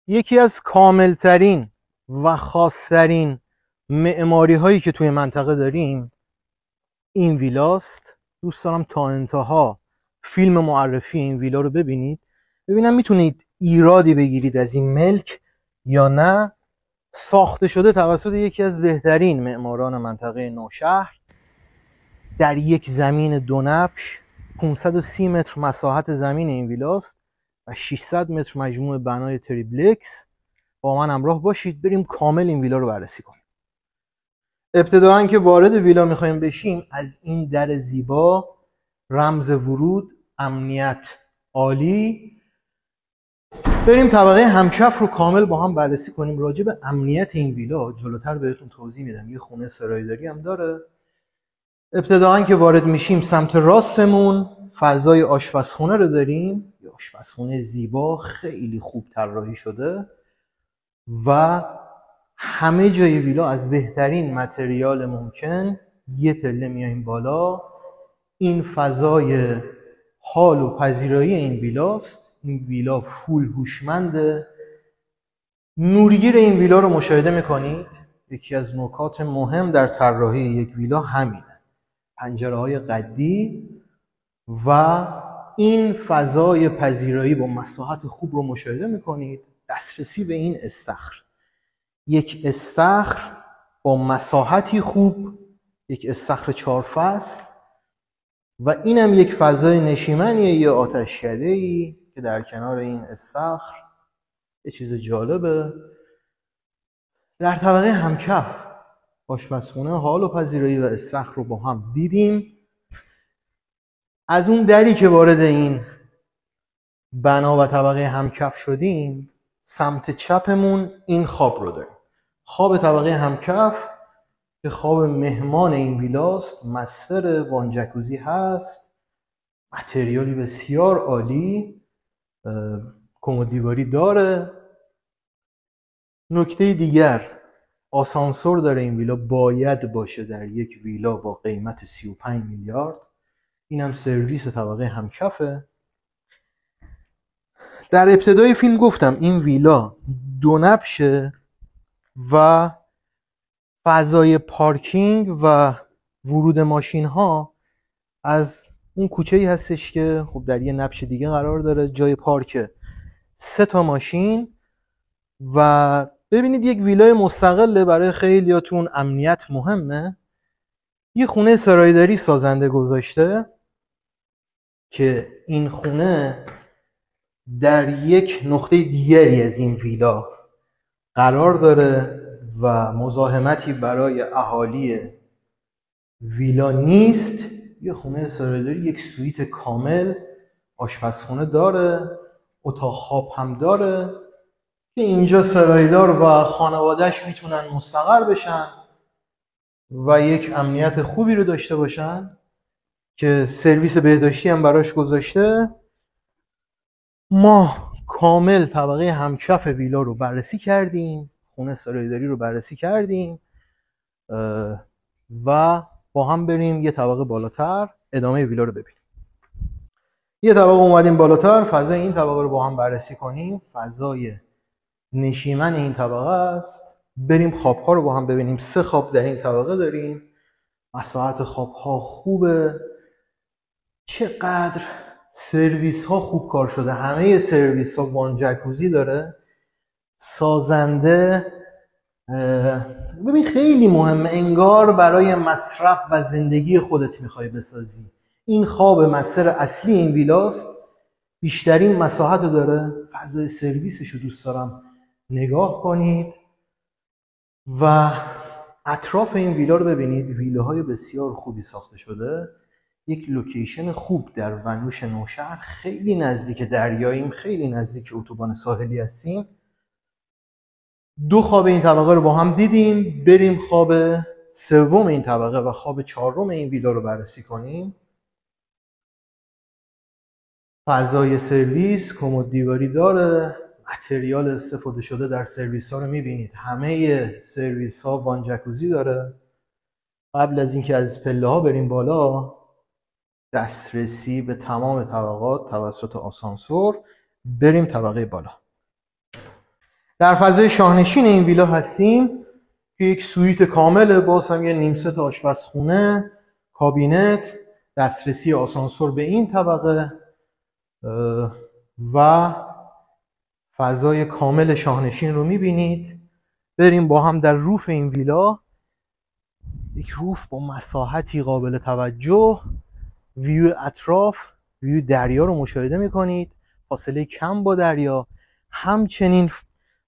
یکی از کاملترین و خاصترین معماری هایی که توی منطقه داریم این ویلاست. دوست دارم تا انتها فیلم معرفی این ویلا رو ببینم میتونید ایرادی بگیرید از این ملک یا نه. ساخته شده توسط یکی از بهترین معماران منطقه نوشهر در یک زمین دونبش. 530 متر مساحت زمین این ویلاست و 600 متر مجموع بنای تریپلکس. با من همراه باشید بریم کامل این ویلا رو بررسی کنیم. ابتداً که وارد ویلا میخوایم بشیم، از این در زیبا، رمز ورود، امنیت عالی، بریم طبقه همکف رو کامل با هم بررسی کنیم. راجع به امنیت این ویلا جلوتر بهتون توضیح میدم. یه خونه سرایداری هم داره. ابتداً که وارد میشیم سمت راستمون فضای آشپزخونه رو داریم. یه آشپزخونه زیبا، خیلی خوب طراحی شده و همه جای ویلا از بهترین متریال ممکن. یه پله میایم بالا. این فضای حال و پذیرایی این ویلاست. این ویلا فول هوشمنده. نورگیر این ویلا رو مشاهده میکنید. یکی از نکات مهم در طراحی یک ویلا همینه. پنجره‌های قدی و این فضای پذیرایی با مساحت خوب رو مشاهده میکنید. دسترسی به این استخر، یک استخر با مساحتی خوب، یک استخر 4 فصل و اینم یک فضای نشیمنیه، یه آتشکده‌ای که در کنار این استخر. یه چیز جالبه. در طبقه همکف آشپزخونه، حال و پذیرایی و استخر رو با هم دیدیم. از اون دری که وارد این بنا و طبقه همکف شدیم، سمت چپمون این خواب رو داریم. خواب طبقه همکف که خواب مهمان این ویلاست. مستر وان جکوزی هست، متریالی بسیار عالی، کمد دیواری داره. نکته دیگر، آسانسور داره این ویلا. باید باشه در یک ویلا با قیمت 35 میلیارد. اینم سرویس طبقه همکفه. در ابتدای فیلم گفتم این ویلا دونبشه و فضای پارکینگ و ورود ماشین ها از اون کوچه‌ای هستش که خب در یه نبش دیگه قرار داره. جای پارک 3 تا ماشین و ببینید یک ویلای مستقله. برای خیلیاتون امنیت مهمه. یه خونه سرایداری سازنده گذاشته که این خونه در یک نقطه دیگری از این ویلا قرار داره و مزاحمتی برای اهالی ویلا نیست. یه خونه سرایداری، یک سویت کامل، آشپزخونه داره، اتاق خواب هم داره که اینجا سرایدار و خانوادهش میتونن مستقر بشن و یک امنیت خوبی رو داشته باشن که سرویس بهداشتی هم براش گذاشته. ما کامل طبقه همکف ویلا رو بررسی کردیم، خونه سرایداری رو بررسی کردیم و با هم بریم یه طبقه بالاتر ادامه ویلا رو ببینیم. یه طبقه اومدیم بالاتر، فضای این طبقه رو با هم بررسی کنیم. فضای نشیمن این طبقه است. بریم خواب‌ها رو با هم ببینیم. 3 خواب در این طبقه داریم. مساحت خواب‌ها خوبه. چقدر سرویس ها خوب کار شده. همه سرویس ها وان جکوزی داره. سازنده ببین خیلی مهمه، انگار برای مصرف و زندگی خودت میخوای بسازی. این خواب مستر اصلی این ویلاست. بیشترین مساحت رو داره. فضای سرویسش رو دوست دارم نگاه کنید و اطراف این ویلا رو ببینید. ویلاهای بسیار خوبی ساخته شده. یک لوکیشن خوب در ونوش نوشهر، خیلی نزدیک دریاییم، خیلی نزدیک اتوبان ساحلی هستیم. 2 خواب این طبقه رو با هم دیدیم. بریم خواب 3 این طبقه و خواب 4 این ویلا رو بررسی کنیم. فضای سرویس، کمد دیواری داره. متریال استفاده شده در سرویس ها رو میبینید. همه سرویس ها وان جکوزی داره. قبل از اینکه از پله ها بریم بالا، دسترسی به تمام طبقات توسط آسانسور. بریم طبقه بالا. در فضای شاهنشین این ویلا هستیم که یک سویت کامله، باز هم یه نیم ست آشپزخونه، کابینت، دسترسی آسانسور به این طبقه و فضای کامل شاهنشین رو میبینید. بریم با هم در روف این ویلا. یک روف با مساحتی قابل توجه، ویو اطراف، ویو دریا رو مشاهده میکنید، فاصله کم با دریا، همچنین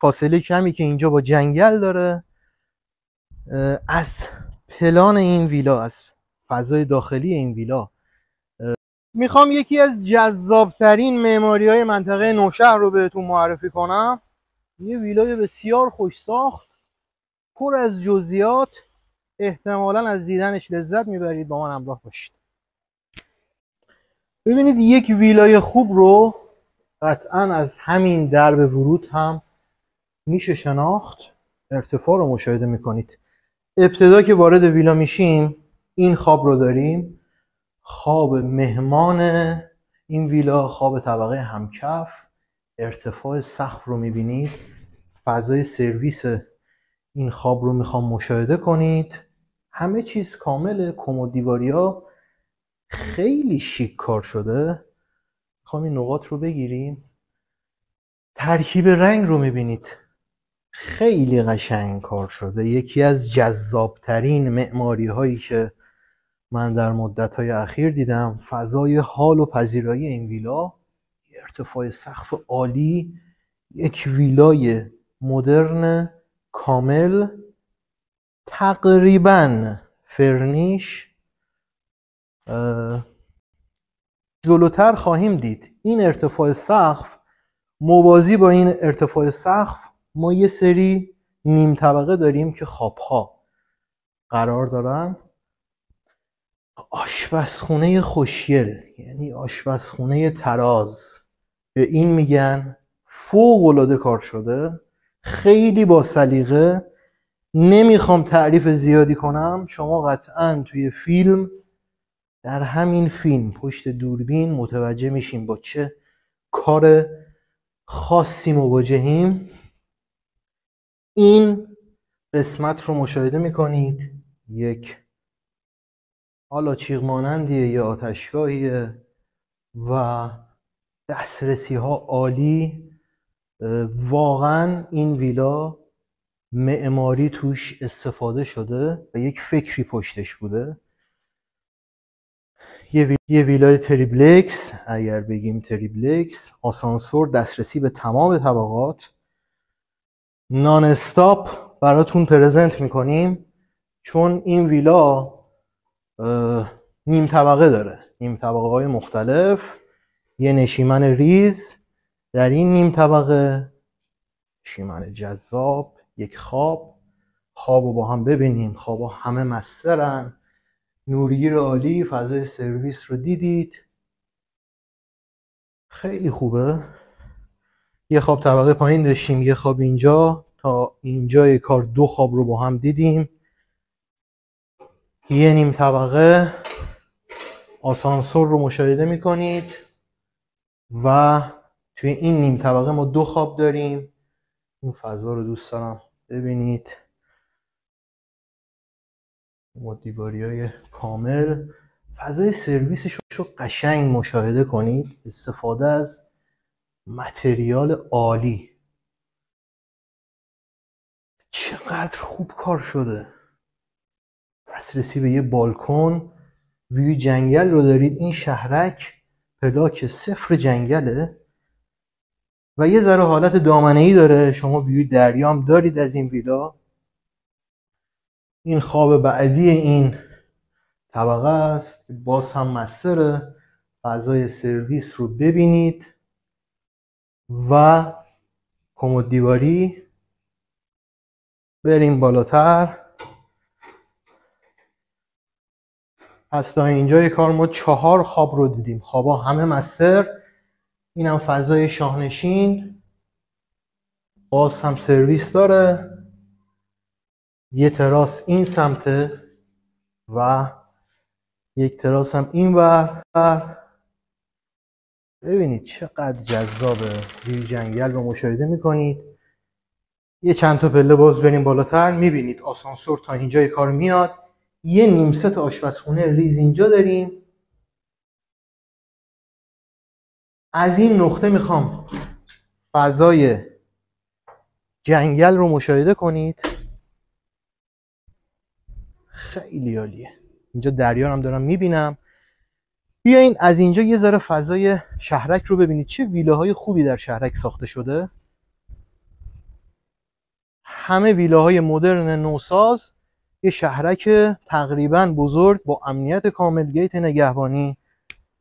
فاصله کمی که اینجا با جنگل داره. از پلان این ویلا، از فضای داخلی این ویلا، میخوام یکی از جذابترین معماری‌های منطقه نوشهر رو بهتون معرفی کنم. یه ویلای بسیار خوش ساخت، پر از جزئیات، احتمالاً از دیدنش لذت میبرید. با من همراه باشید. ببینید یک ویلای خوب رو قطعاً از همین درب ورود هم میشه شناخت. ارتفاع رو مشاهده میکنید. ابتدا که وارد ویلا میشیم این خواب رو داریم، خواب مهمان این ویلا، خواب طبقه همکف. ارتفاع سقف رو میبینید. فضای سرویس این خواب رو میخوام مشاهده کنید. همه چیز کامله. کمد دیواریا خیلی شیک کار شده. میخوام این نقاط رو بگیریم. ترکیب رنگ رو میبینید، خیلی قشنگ کار شده. یکی از جذابترین معماری هایی که من در مدت های اخیر دیدم. فضای حال و پذیرایی این ویلا، ارتفاع سقف عالی، یک ویلای مدرن کامل، تقریبا فرنیش. جلوتر خواهیم دید این ارتفاع سقف، موازی با این ارتفاع سقف ما یه سری نیم طبقه داریم که خوابها قرار دارن. آشپزخونه خوشگل، یعنی آشپزخونه تراز، به این میگن. فوق‌العاده کار شده، خیلی با سلیقه. نمیخوام تعریف زیادی کنم، شما قطعاً توی فیلم، در همین فیلم پشت دوربین متوجه میشیم با چه کار خاصی مواجهیم. این قسمت رو مشاهده میکنید. یک حالا چیغ مانندیه، یه آتشگاهیه و دسترسی ها عالی. واقعا این ویلا معماری توش استفاده شده و یک فکری پشتش بوده. یه ویلای تریپلکس، اگر بگیم تریپلکس، آسانسور، دسترسی به تمام طبقات، نان استاپ براتون پرزنت میکنیم چون این ویلا نیم طبقه داره، نیم طبقه های مختلف. یه نشیمن ریز در این نیم طبقه، نشیمن جذاب. یک خواب رو با هم ببینیم. خوابا همه مسترن، نورگیر عالی. فضای سرویس رو دیدید، خیلی خوبه. یه خواب طبقه پایین داشتیم، یه خواب اینجا. تا اینجای کار دو خواب رو با هم دیدیم. یه نیم طبقه آسانسور رو مشاهده میکنید و توی این نیم طبقه ما دو خواب داریم. این فضا رو دوست دارم ببینید. دیواریای کامل، فضای سرویسش رو قشنگ مشاهده کنید. استفاده از متریال عالی، چقدر خوب کار شده. دسترسی به یه بالکن، ویو جنگل رو دارید. این شهرک پلاک صفر جنگله و یه ذره حالت دامنه‌ای داره. شما ویو دریام دارید از این ویلا. این خواب بعدی این طبقه است، باز هم مستره. فضای سرویس رو ببینید و کمد دیواری. بریم بالاتر. پس تا اینجای کار ما 4 خواب رو دیدیم. خوابا همه مستر. اینم فضای شاهنشین، باز هم سرویس داره. یه تراس این سمته و یک تراس هم این ور. ببینید چقدر جذابه. ویو جنگل رو مشاهده میکنید. یه چند تا پله باز بریم بالاتر، میبینید آسانسور تا اینجای کار میاد. یه نیم ست آشپزخونه ریز اینجا داریم. از این نقطه میخوام فضای جنگل رو مشاهده کنید. خیلی عالیه. اینجا دریا هم دارم میبینم. بیاین از اینجا یه ذره فضای شهرک رو ببینید. چه ویلاهای خوبی در شهرک ساخته شده. همه ویلاهای مدرن نوساز. یه شهرک تقریبا بزرگ با امنیت کامل، گیت نگهبانی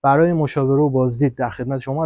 برای مشاوره و بازدید در خدمت شما.